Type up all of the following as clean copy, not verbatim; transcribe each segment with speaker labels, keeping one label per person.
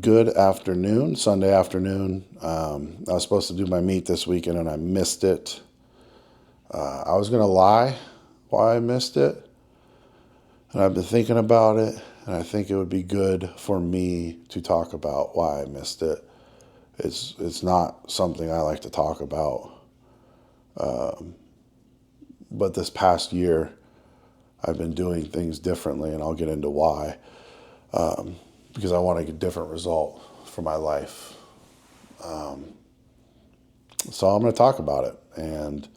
Speaker 1: good afternoon, Sunday afternoon. I was supposed to do my meet this weekend and I missed it. I was going to lie why I missed it. And I've been thinking about it, and I think it would be good for me to talk about why I missed it. It's not something I like to talk about. But this past year, I've been doing things differently, and I'll get into why. Because I want a different result for my life. So I'm going to talk about it and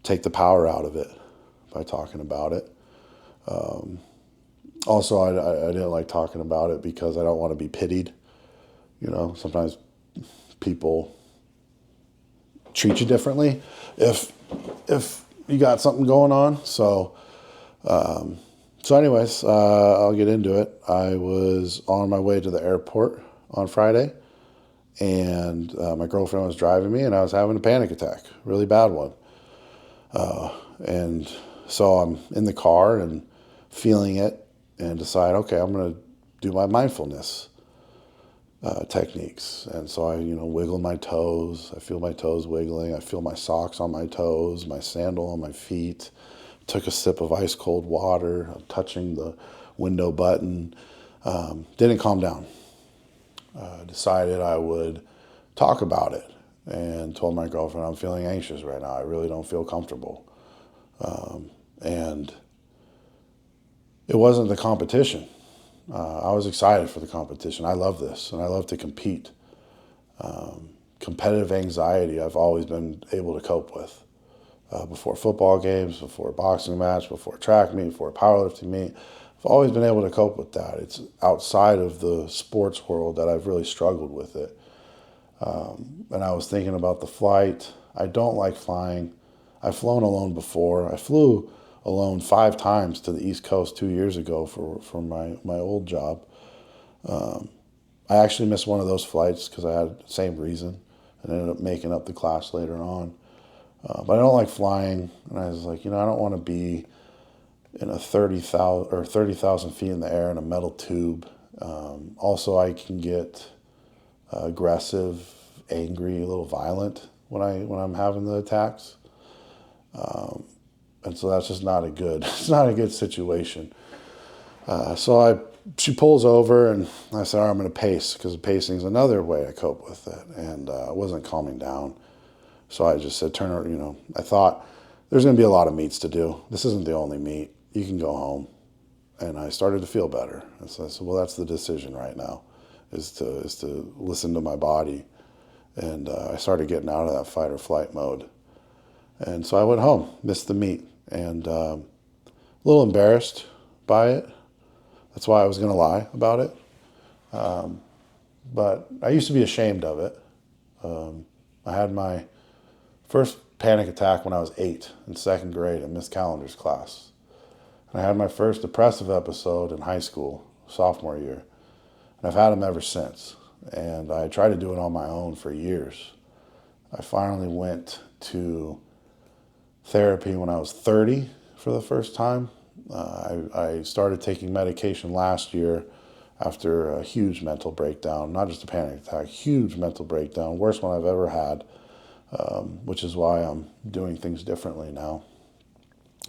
Speaker 1: take the power out of it by talking about it. Also, I didn't like talking about it because I don't want to be pitied. Sometimes people treat you differently if you got something going on. So anyways, I'll get into it. I was on my way to the airport on Friday, and my girlfriend was driving me, and I was having a panic attack, really bad one. And so I'm in the car and feeling it and decide, okay, I'm going to do my mindfulness techniques. And so I, wiggle my toes. I feel my toes wiggling. I feel my socks on my toes, my sandal on my feet. Took a sip of ice cold water. I'm touching the window button. Didn't calm down. Decided I would talk about it and told my girlfriend I'm feeling anxious right now. I really don't feel comfortable. And it wasn't the competition. I was excited for the competition. I love this, and I love to compete. Competitive anxiety I've always been able to cope with. Before football games, before a boxing match, before a track meet, before a powerlifting meet. I've always been able to cope with that. It's outside of the sports world that I've really struggled with it. And I was thinking about the flight. I don't like flying. I've flown alone before. I flew alone 5 times to the East Coast 2 years ago for my old job. I actually missed one of those flights because I had the same reason and ended up making up the class later on. But I don't like flying, and I was like, I don't want to be in a 30,000 feet in the air in a metal tube. Also, I can get aggressive, angry, a little violent when I'm having the attacks. And so that's just not it's not a good situation. So she pulls over, and I said, all right, I'm going to pace, because pacing is another way I cope with it. And I wasn't calming down. So I just said, turn her, I thought there's going to be a lot of meets to do. This isn't the only meet. You can go home. And I started to feel better. And so I said, well, that's the decision right now, is to listen to my body. And I started getting out of that fight or flight mode. And so I went home, missed the meet, and a little embarrassed by it. That's why I was going to lie about it. But I used to be ashamed of it. I had my first panic attack when I was 8 in 2nd grade in Miss Calendar's class. And I had my first depressive episode in high school, sophomore year. And I've had them ever since. And I tried to do it on my own for years. I finally went to therapy when I was 30 for the first time. I started taking medication last year after a huge mental breakdown, not just a panic attack, huge mental breakdown, worst one I've ever had, which is why I'm doing things differently now,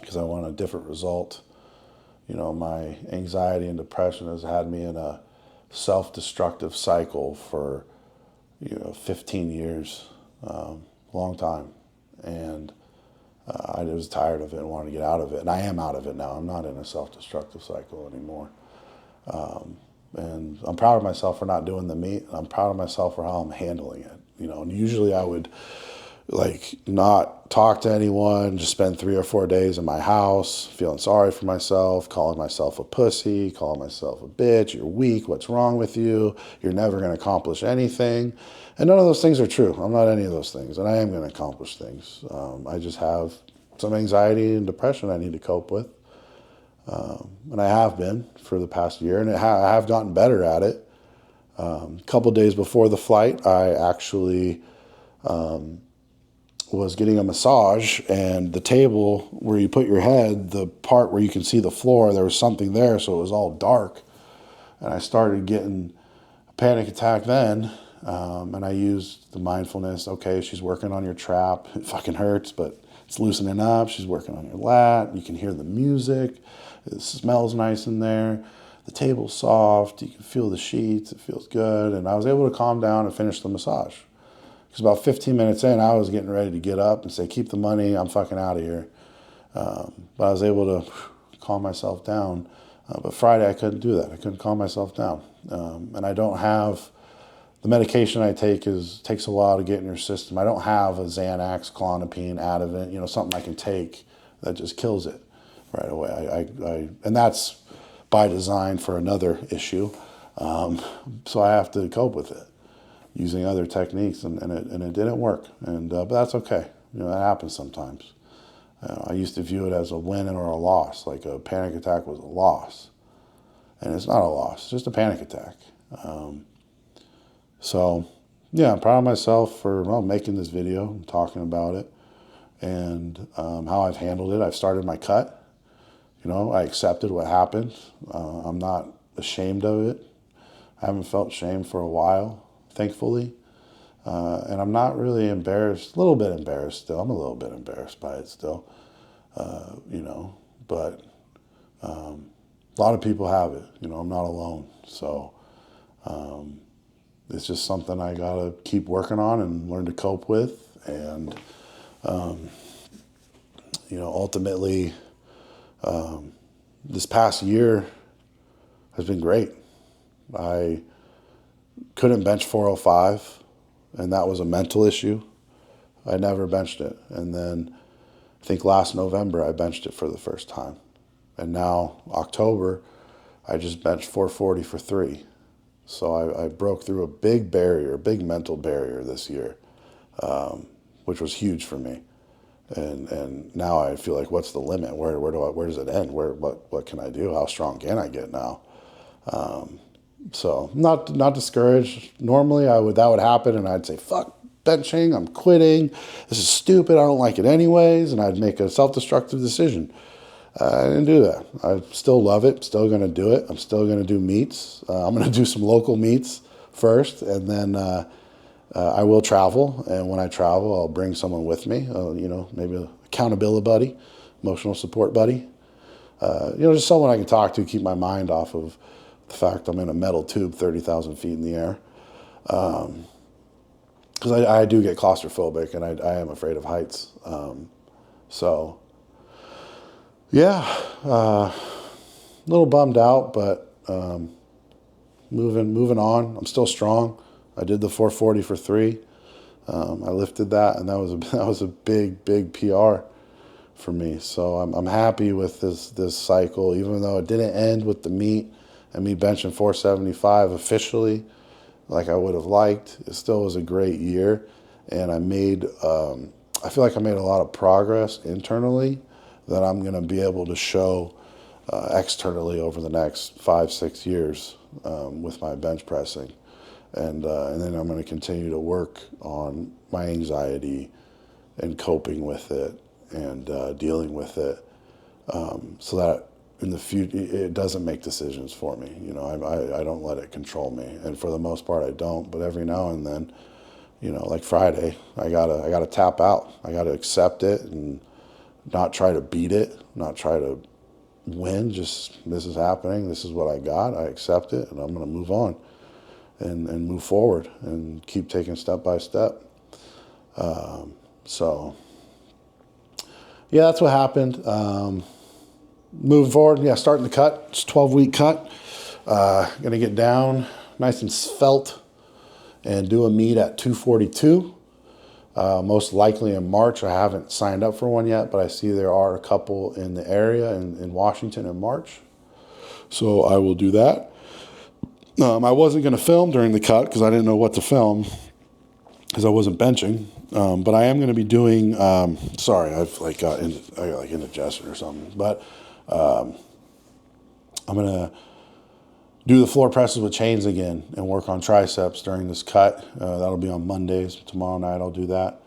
Speaker 1: because I want a different result. My anxiety and depression has had me in a self-destructive cycle for 15 years, long time. And I was tired of it and wanted to get out of it. And I am out of it now. I'm not in a self-destructive cycle anymore. And I'm proud of myself for not doing the meet. I'm proud of myself for how I'm handling it. And usually I would not talk to anyone, just spend 3 or 4 days in my house, feeling sorry for myself, calling myself a pussy, calling myself a bitch, you're weak, what's wrong with you, you're never going to accomplish anything. And none of those things are true. I'm not any of those things, and I am going to accomplish things. I just have some anxiety and depression I need to cope with. And I have been for the past year, and I have gotten better at it. A couple days before the flight, I actually was getting a massage, and the table where you put your head, the part where you can see the floor, there was something there, so it was all dark. And I started getting a panic attack then. And I used the mindfulness. Okay, she's working on your trap. It fucking hurts, but it's loosening up. She's working on your lat. You can hear the music. It smells nice in there. The table's soft. You can feel the sheets. It feels good. And I was able to calm down and finish the massage. Because about 15 minutes in, I was getting ready to get up and say, keep the money. I'm fucking out of here. But I was able to calm myself down. But Friday, I couldn't do that. I couldn't calm myself down. And I don't have... The medication I take takes a while to get in your system. I don't have a Xanax, Klonopin, Ativan, something I can take that just kills it right away. And that's by design for another issue. So I have to cope with it using other techniques, and it didn't work. But that's okay. That happens sometimes. I used to view it as a win or a loss, like a panic attack was a loss. And it's not a loss, it's just a panic attack. So, yeah, I'm proud of myself for making this video and talking about it and how I've handled it. I've started my cut. I accepted what happened. I'm not ashamed of it. I haven't felt shame for a while, thankfully. And I'm not really embarrassed, a little bit embarrassed still. I'm a little bit embarrassed by it still, but a lot of people have it. I'm not alone. So it's just something I got to keep working on and learn to cope with. And, ultimately, this past year has been great. I couldn't bench 405, and that was a mental issue. I never benched it. And then I think last November, I benched it for the first time. And now, October, I just benched 440 for 3. So I broke through a big barrier, a big mental barrier this year, which was huge for me. And now I feel like, what's the limit? Where does it end? What can I do? How strong can I get now? So not discouraged. Normally that would happen, and I'd say, fuck benching, I'm quitting. This is stupid. I don't like it anyways, and I'd make a self-destructive decision. I didn't do that. I still love it. Still going to do it. I'm still going to do meets. I'm going to do some local meets first, and then I will travel. And when I travel, I'll bring someone with me. Maybe an accountability buddy, emotional support buddy. Just someone I can talk to, keep my mind off of the fact I'm in a metal tube 30,000 feet in the air. Because I do get claustrophobic, and I am afraid of heights. Yeah, a little bummed out, but moving on. I'm still strong. I did the 440 for 3. I lifted that, and that was a big PR for me. So I'm happy with this cycle, even though it didn't end with the meet and me benching 475 officially, like I would have liked. It still was a great year, and I feel like I made a lot of progress internally that I'm going to be able to show externally over the next 5-6 years with my bench pressing. And then I'm going to continue to work on my anxiety and coping with it and dealing with it so that in the future it doesn't make decisions for me. I don't let it control me. And for the most part, I don't. But every now and then, like Friday, I gotta tap out. I gotta accept it and not try to beat it, not try to win. Just, this is happening. This is what I got. I accept it, and I'm going to move on and move forward and keep taking step by step. So, yeah, that's what happened. Moving forward, starting the cut. It's a 12-week cut. Going to get down nice and svelte and do a meet at 242. Most likely in March. I haven't signed up for one yet, but I see there are a couple in the area in Washington in March. So I will do that. I wasn't going to film during the cut because I didn't know what to film because I wasn't benching. But I am going to be doing, sorry, I got indigestion or something. But I'm going to do the floor presses with chains again and work on triceps during this cut. That'll be on Mondays. Tomorrow night I'll do that.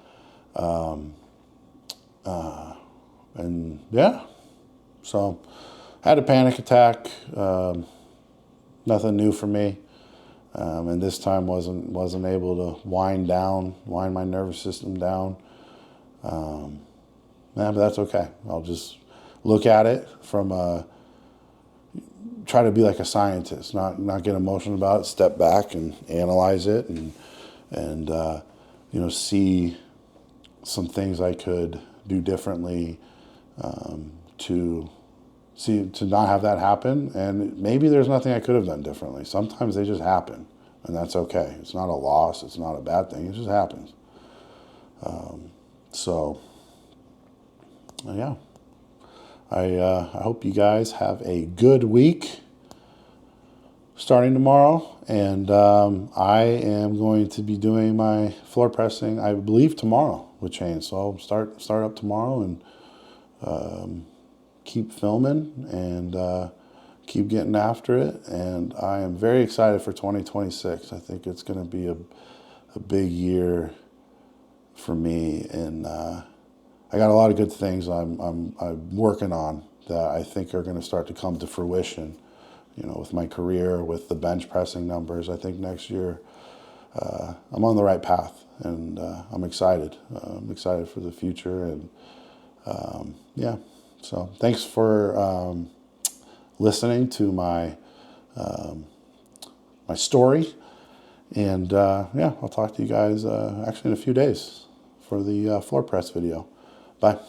Speaker 1: And yeah, so I had a panic attack. nothing new for me. And this time wasn't able to wind my nervous system down. But that's okay. I'll just look at it from try to be like a scientist, not get emotional about it. Step back and analyze it, and see some things I could do differently to not have that happen. And maybe there's nothing I could have done differently. Sometimes they just happen, and that's okay. It's not a loss. It's not a bad thing. It just happens. So, yeah. I hope you guys have a good week starting tomorrow. And I am going to be doing my floor pressing, I believe, tomorrow with chains. So I'll start up tomorrow and keep filming and keep getting after it. And I am very excited for 2026. I think it's going to be a big year for me. And I got a lot of good things I'm working on that I think are going to start to come to fruition. With my career, with the bench pressing numbers, I think next year I'm on the right path, and I'm excited. I'm excited for the future, and yeah. So thanks for listening to my my story, and yeah, I'll talk to you guys actually in a few days for the floor press video. Bye.